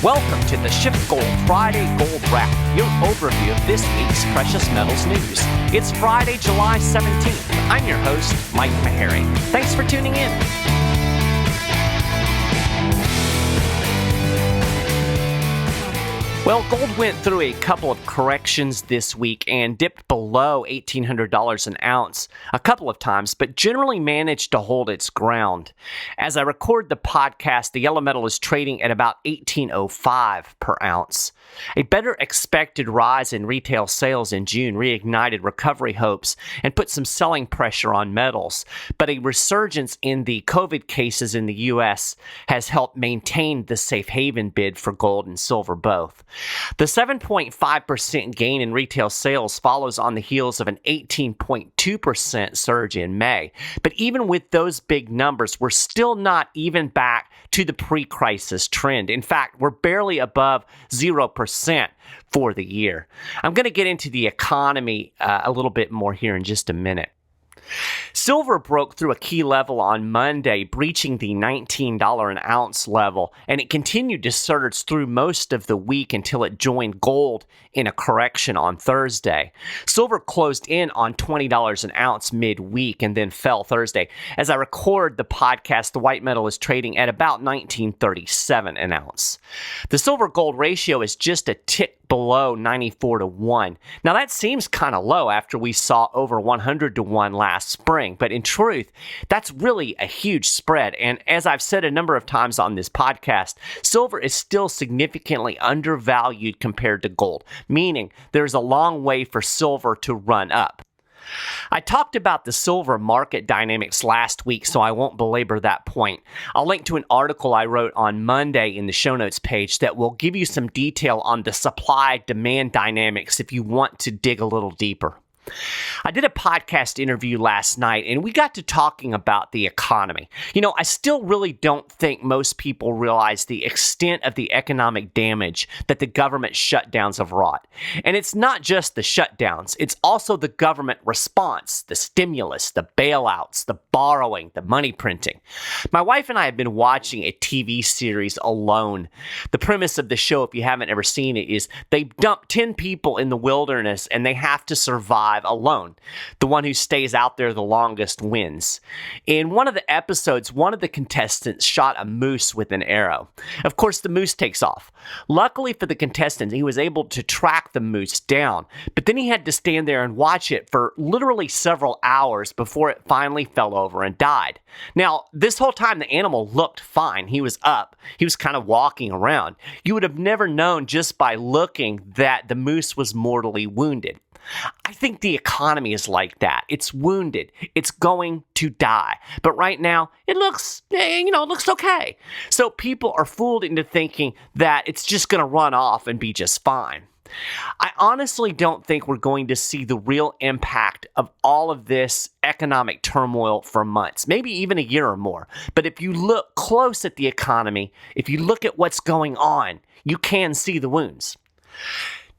Welcome to the SchiffGold Friday Gold Wrap, your overview of this week's precious metals news. It's Friday, July 17th. I'm your host, Mike Maharrey. Thanks for tuning in. Well, gold went through a couple of corrections this week and dipped below $1,800 an ounce a couple of times, but generally managed to hold its ground. As I record the podcast, the yellow metal is trading at about $1,805 per ounce. A better expected rise in retail sales in June reignited recovery hopes and put some selling pressure on metals, but a resurgence in the COVID cases in the U.S. has helped maintain the safe haven bid for gold and silver both. The 7.5% gain in retail sales follows on the heels of an 18.2% surge in May. But even with those big numbers, we're still not even back to the pre-crisis trend. In fact, we're barely above 0% for the year. I'm going to get into the economy a little bit more here in just a minute. Silver broke through a key level on Monday, breaching the $19 an ounce level, and it continued to surge through most of the week until it joined gold in a correction on Thursday. Silver closed in on $20 an ounce midweek and then fell Thursday. As I record the podcast, the white metal is trading at about $19.37 an ounce. The silver-gold ratio is just a tick below 94-1. Now that seems kind of low after we saw over 100-1 last spring, but in truth, that's really a huge spread. And as I've said a number of times on this podcast, silver is still significantly undervalued compared to gold, meaning there's a long way for silver to run up. I talked about the silver market dynamics last week, so I won't belabor that point. I'll link to an article I wrote on Monday in the show notes page that will give you some detail on the supply-demand dynamics if you want to dig a little deeper. I did a podcast interview last night, and we got to talking about the economy. You know, I still really don't think most people realize the extent of the economic damage that the government shutdowns have wrought. And it's not just the shutdowns, it's also the government response, the stimulus, the bailouts, the borrowing, the money printing. My wife and I have been watching a TV series Alone. The premise of the show, if you haven't ever seen it, is they dump 10 people in the wilderness and they have to survive alone. The one who stays out there the longest wins. In one of the episodes, one of the contestants shot a moose with an arrow. Of course, the moose takes off. Luckily for the contestant, he was able to track the moose down, but then he had to stand there and watch it for literally several hours before it finally fell over and died. Now, this whole time, the animal looked fine. He was up. He was kind of walking around. You would have never known just by looking that the moose was mortally wounded. I think the economy is like that. It's wounded. It's going to die. But right now, it looks okay. So people are fooled into thinking that it's just going to run off and be just fine. I honestly don't think we're going to see the real impact of all of this economic turmoil for months, maybe even a year or more. But if you look close at the economy, if you look at what's going on, you can see the wounds.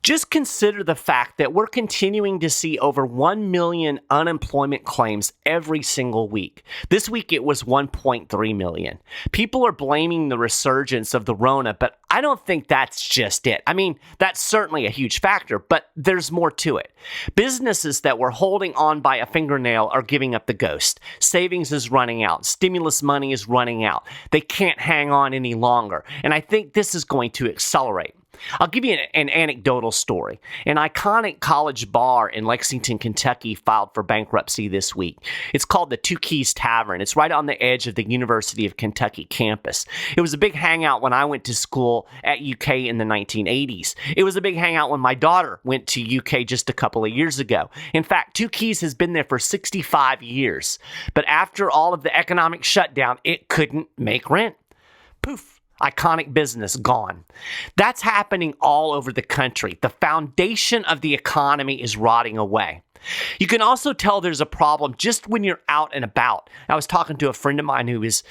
Just consider the fact that we're continuing to see over 1 million unemployment claims every single week. This week it was 1.3 million. People are blaming the resurgence of the Rona, but I don't think that's just it. I mean, that's certainly a huge factor, but there's more to it. Businesses that were holding on by a fingernail are giving up the ghost. Savings is running out. Stimulus money is running out. They can't hang on any longer. And I think this is going to accelerate. I'll give you an anecdotal story. An iconic college bar in Lexington, Kentucky filed for bankruptcy this week. It's called the Two Keys Tavern. It's right on the edge of the University of Kentucky campus. It was a big hangout when I went to school at UK in the 1980s. It was a big hangout when my daughter went to UK just a couple of years ago. In fact, Two Keys has been there for 65 years. But after all of the economic shutdown, it couldn't make rent. Poof. Iconic business gone. That's happening all over the country. The foundation of the economy is rotting away. You can also tell there's a problem just when you're out and about. I was talking to a friend of mine who was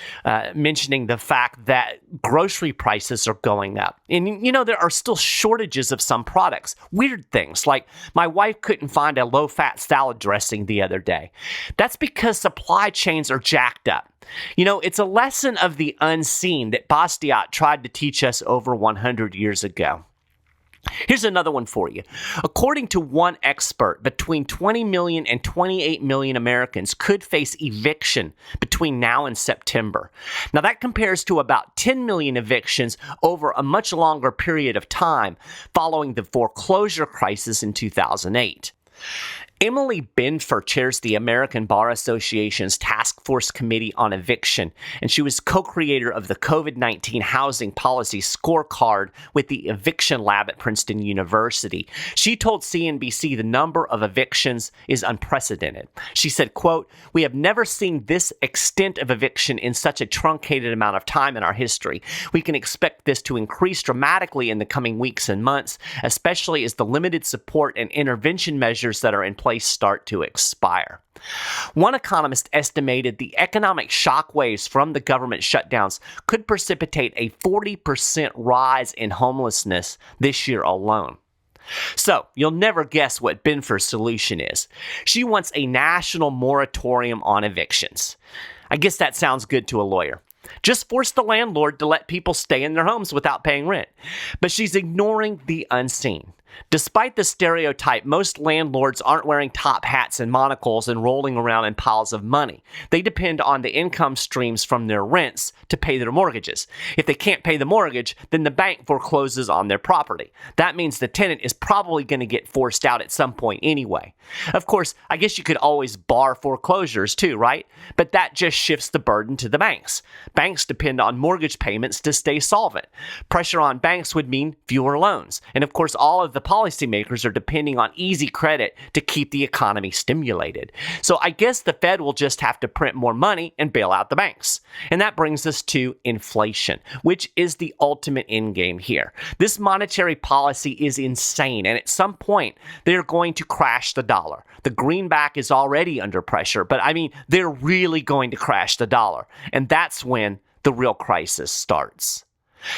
mentioning the fact that grocery prices are going up. And, there are still shortages of some products. Weird things, like my wife couldn't find a low-fat salad dressing the other day. That's because supply chains are jacked up. It's a lesson of the unseen that Bastiat tried to teach us over 100 years ago. Here's another one for you. According to one expert, between 20 million and 28 million Americans could face eviction between now and September. Now, that compares to about 10 million evictions over a much longer period of time following the foreclosure crisis in 2008. Emily Benfer chairs the American Bar Association's Task Force Committee on Eviction, and she was co-creator of the COVID-19 Housing Policy Scorecard with the Eviction Lab at Princeton University. She told CNBC the number of evictions is unprecedented. She said, quote, "We have never seen this extent of eviction in such a truncated amount of time in our history. We can expect this to increase dramatically in the coming weeks and months, especially as the limited support and intervention measures that are in place start to expire." One economist estimated the economic shockwaves from the government shutdowns could precipitate a 40% rise in homelessness this year alone. So, you'll never guess what Benfer's solution is. She wants a national moratorium on evictions. I guess that sounds good to a lawyer. Just force the landlord to let people stay in their homes without paying rent. But she's ignoring the unseen. Despite the stereotype, most landlords aren't wearing top hats and monocles and rolling around in piles of money. They depend on the income streams from their rents to pay their mortgages. If they can't pay the mortgage, then the bank forecloses on their property. That means the tenant is probably going to get forced out at some point anyway. Of course, I guess you could always bar foreclosures too, right? But that just shifts the burden to the banks. Banks depend on mortgage payments to stay solvent. Pressure on banks would mean fewer loans. And of course, all of the policymakers are depending on easy credit to keep the economy stimulated. So I guess the Fed will just have to print more money and bail out the banks. And that brings us to inflation, which is the ultimate endgame here. This monetary policy is insane, and at some point, they're going to crash the dollar. The greenback is already under pressure, but they're really going to crash the dollar. And that's when the real crisis starts.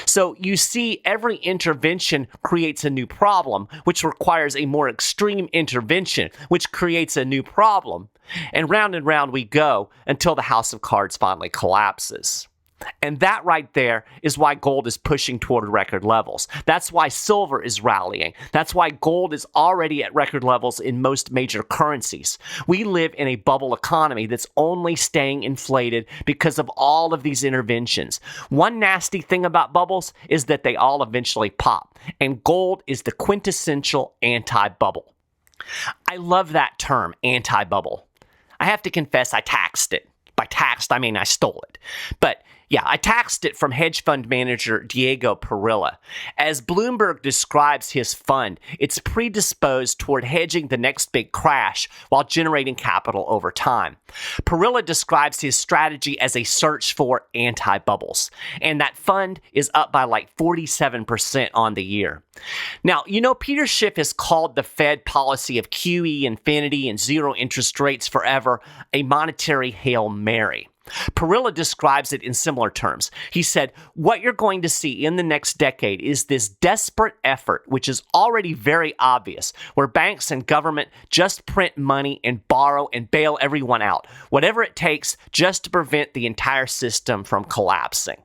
So you see, every intervention creates a new problem, which requires a more extreme intervention, which creates a new problem. And round we go until the house of cards finally collapses. And that right there is why gold is pushing toward record levels. That's why silver is rallying. That's why gold is already at record levels in most major currencies. We live in a bubble economy that's only staying inflated because of all of these interventions. One nasty thing about bubbles is that they all eventually pop, and gold is the quintessential anti-bubble. I love that term, anti-bubble. I have to confess I taxed it. By taxed, I mean I stole it. But yeah, I taxed it from hedge fund manager Diego Perilla. As Bloomberg describes his fund, it's predisposed toward hedging the next big crash while generating capital over time. Perilla describes his strategy as a search for anti-bubbles, and that fund is up by like 47% on the year. Now, Peter Schiff has called the Fed policy of QE, infinity, and zero interest rates forever a monetary Hail Mary. Perilla describes it in similar terms. He said, what you're going to see in the next decade is this desperate effort, which is already very obvious, where banks and government just print money and borrow and bail everyone out, whatever it takes just to prevent the entire system from collapsing.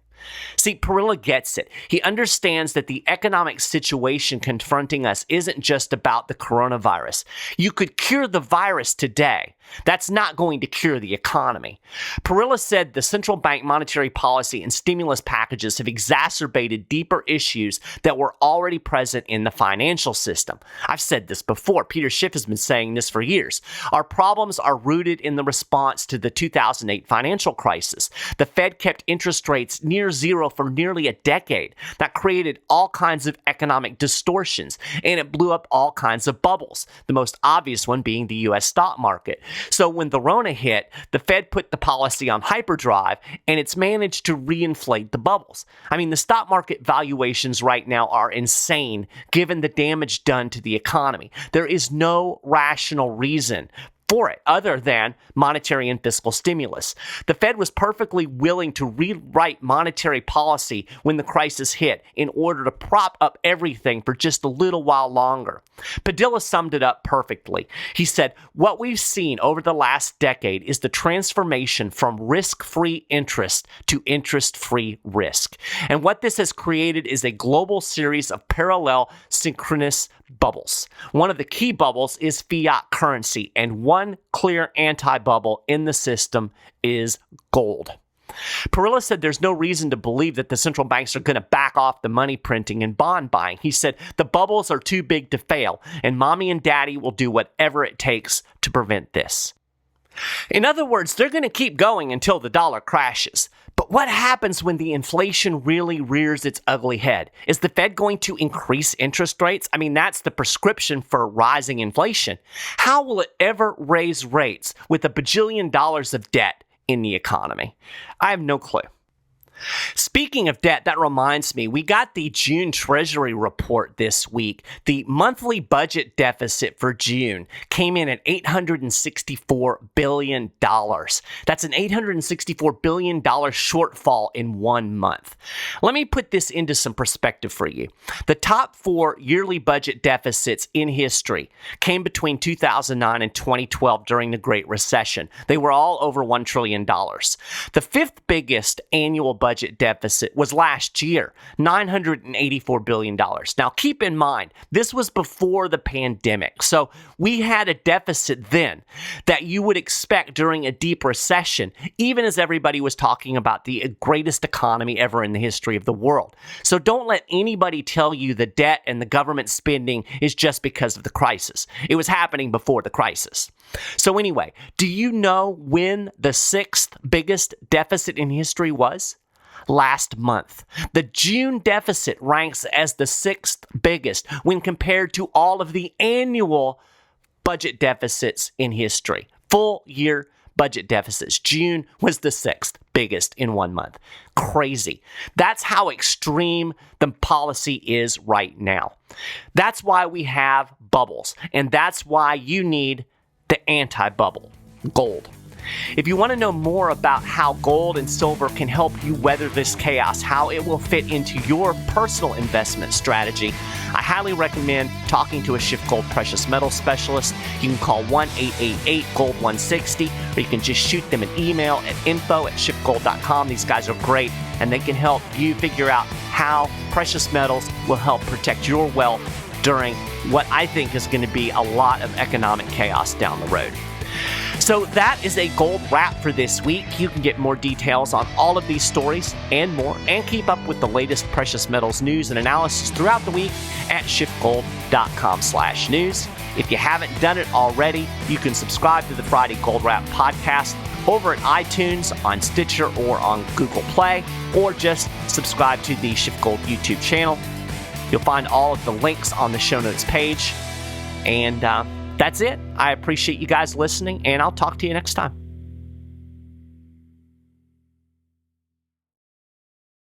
See, Perilla gets it. He understands that the economic situation confronting us isn't just about the coronavirus. You could cure the virus today. That's not going to cure the economy. Perilla said the central bank monetary policy and stimulus packages have exacerbated deeper issues that were already present in the financial system. I've said this before. Peter Schiff has been saying this for years. Our problems are rooted in the response to the 2008 financial crisis. The Fed kept interest rates near near zero for nearly a decade. That created all kinds of economic distortions, and it blew up all kinds of bubbles, the most obvious one being the U.S. stock market. So when the Rona hit, the Fed put the policy on hyperdrive, and it's managed to reinflate the bubbles. I mean, the stock market valuations right now are insane given the damage done to the economy. There is no rational reason for it other than monetary and fiscal stimulus. The Fed was perfectly willing to rewrite monetary policy when the crisis hit in order to prop up everything for just a little while longer. Padilla summed it up perfectly. He said, "What we've seen over the last decade is the transformation from risk-free interest to interest-free risk. And what this has created is a global series of parallel synchronous bubbles. One of the key bubbles is fiat currency, and one clear anti-bubble in the system is gold." Parilla said there's no reason to believe that the central banks are going to back off the money printing and bond buying. He said the bubbles are too big to fail, and mommy and daddy will do whatever it takes to prevent this. In other words, they're going to keep going until the dollar crashes. But what happens when the inflation really rears its ugly head? Is the Fed going to increase interest rates? I mean, that's the prescription for rising inflation. How will it ever raise rates with $1 bajillion of debt in the economy? I have no clue. Speaking of debt, that reminds me, we got the June Treasury report this week. The monthly budget deficit for June came in at $864 billion. That's an $864 billion shortfall in 1 month. Let me put this into some perspective for you. The top 4 yearly budget deficits in history came between 2009 and 2012 during the Great Recession. They were all over $1 trillion. The 5th biggest annual budget deficit was last year, $984 billion. Now, keep in mind, this was before the pandemic, so we had a deficit then that you would expect during a deep recession, even as everybody was talking about the greatest economy ever in the history of the world. So don't let anybody tell you the debt and the government spending is just because of the crisis. It was happening before the crisis. So anyway, do you know when the 6th biggest deficit in history was? Last month. The June deficit ranks as the 6th biggest when compared to all of the annual budget deficits in history. Full year budget deficits. June was the 6th biggest in 1 month. Crazy. That's how extreme the policy is right now. That's why we have bubbles, and that's why you need the anti-bubble, gold. If you want to know more about how gold and silver can help you weather this chaos, how it will fit into your personal investment strategy, I highly recommend talking to a SchiffGold precious metal specialist. You can call 1-888-GOLD-160, or you can just shoot them an email at info@schiffgold.com. These guys are great, and they can help you figure out how precious metals will help protect your wealth during what I think is going to be a lot of economic chaos down the road. So that is a gold wrap for this week. You can get more details on all of these stories and more, and keep up with the latest precious metals news and analysis throughout the week at SchiffGold.com/news. If you haven't done it already, you can subscribe to the Friday Gold Wrap podcast over at iTunes, on Stitcher, or on Google Play, or just subscribe to the SchiffGold YouTube channel. You'll find all of the links on the show notes page. And that's it. I appreciate you guys listening, and I'll talk to you next time.